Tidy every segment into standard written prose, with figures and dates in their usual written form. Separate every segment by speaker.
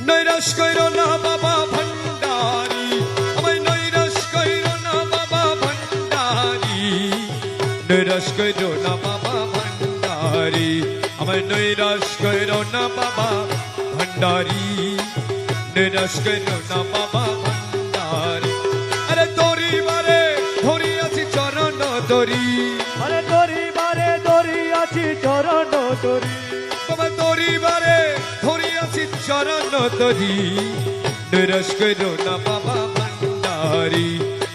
Speaker 1: নৈরাশ কইরো না বাবা ভান্ডারি, আমায় নৈরাশ কইরো না বাবা ভান্ডারি, নৈরাশ কইরো না বাবা ভান্ডারি, আমায় নৈরাশ কইরো না বাবা ভান্ডারি, নৈরাশ কইরো না বাবা ভান্ডারি। আরে তোরি বারে ধরি আছি চরণ তরি,
Speaker 2: আরে তোরি বারে ধরি আছি চরণ তরি,
Speaker 1: বাবা তোরি বারে ধরি আছি চরণ তরি, নৈরাশ কইরো না বাবা ভান্ডারি,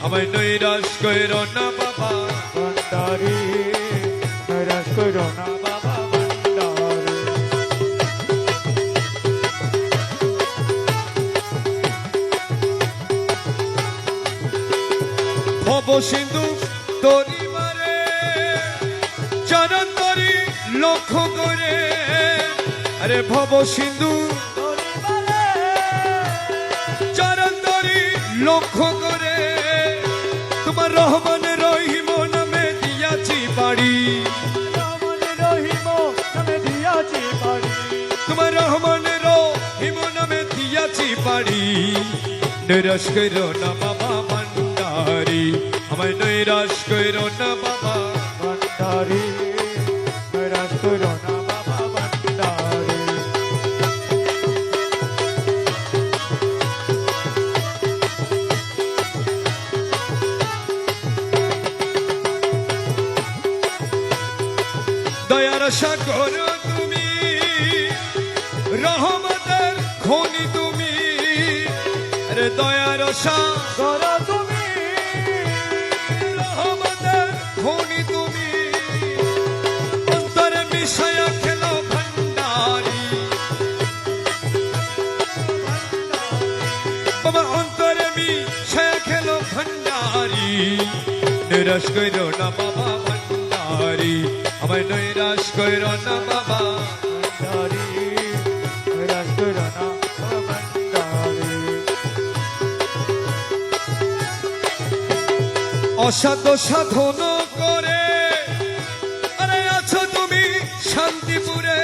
Speaker 1: আমায় নৈরাশ কইরো না বাবা
Speaker 2: ভান্ডারি, নৈরাশ কইরো না বাবা ভান্ডারি।
Speaker 1: ভব সিন্ধু তরি বারে চরণ তরি লক্ষ্য করে, আরে ভব সিন্ধু
Speaker 2: তোরি বারে
Speaker 1: চরণ তরি লক্ষ্য করে, তোমার রহমান রহিম নামে দিয়াছি বাড়ি,
Speaker 2: রহমান রহিম নামে দিয়াছি বাড়ি,
Speaker 1: তোমার রহমান রহিম নামে দিয়াছি বাড়ি, নৈরাশ কইরো না বাবা ভান্ডারি, আমায় নৈরাশ কইরো না বাবা
Speaker 2: ভান্ডারি, নৈরাশ কইরো না বাবা ভান্ডারি।
Speaker 1: দয়ার সাগর তুমি, রহমতের খনি তুমি, আরে দয়ার সাগর
Speaker 2: করো তুমি,
Speaker 1: রহমতের খনি তুমি, অন্তরে মিশায়া খেলো ভান্ডারি, বাবা অন্তরে মিশায়া খেলো ভান্ডারি, নৈরাশ কইরো না বাবা ভান্ডারি, আমায় নৈরাশ কইরো না বাবা
Speaker 2: ভান্ডারি, নৈরাশ কইরো না বাবা ভান্ডারি।
Speaker 1: অসাধ্য সাধন করে, আরে আছো তুমি শান্তিপুরে,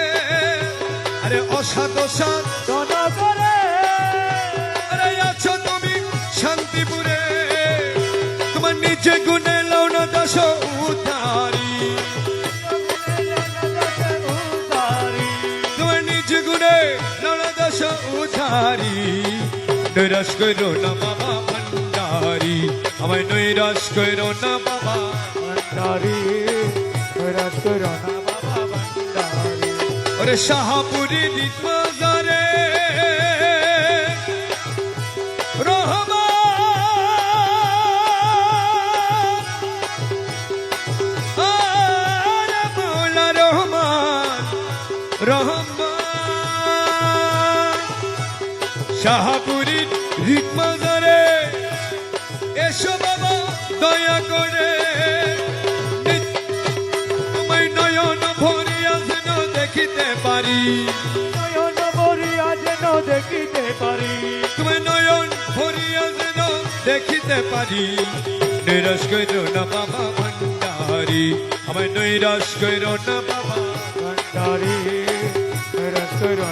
Speaker 1: আরে অসাধ্য সাধন
Speaker 2: দন করে
Speaker 1: আরে আছো তুমি শান্তিপুরে, তোমার নিচে গুণে লৌনা দাস উদ্ধারি, তোমার নিচে গুণে লৌনা দাস উদ্ধারি, নৈরাশ কইরো না বাবা ভান্ডারি, আমায় নৈরাশ কইরো না বাবা
Speaker 2: ভান্ডারি, নৈরাশ কইরো না বাবা ভান্ডারি।
Speaker 1: ওরে শাহপুরি দিতমাজারে রহমান, আরে মৌলা রহমান রহমান, শাহপুরি দিতমাজারে এসো বাবা দয়া করে, তোমায় নয়ন ভরিয়া যেন দেখিতে পারি,
Speaker 2: নয়ন ভরিয়া যেন দেখিতে পারি,
Speaker 1: তোমায় নয়ন ভরিয়া যেন দেখিতে পারি, নৈরাশ কইরো না বাবা ভান্ডারি, আমায় নৈরাশ কইরো না বাবা
Speaker 2: ভান্ডারি, নৈরাশ কইরো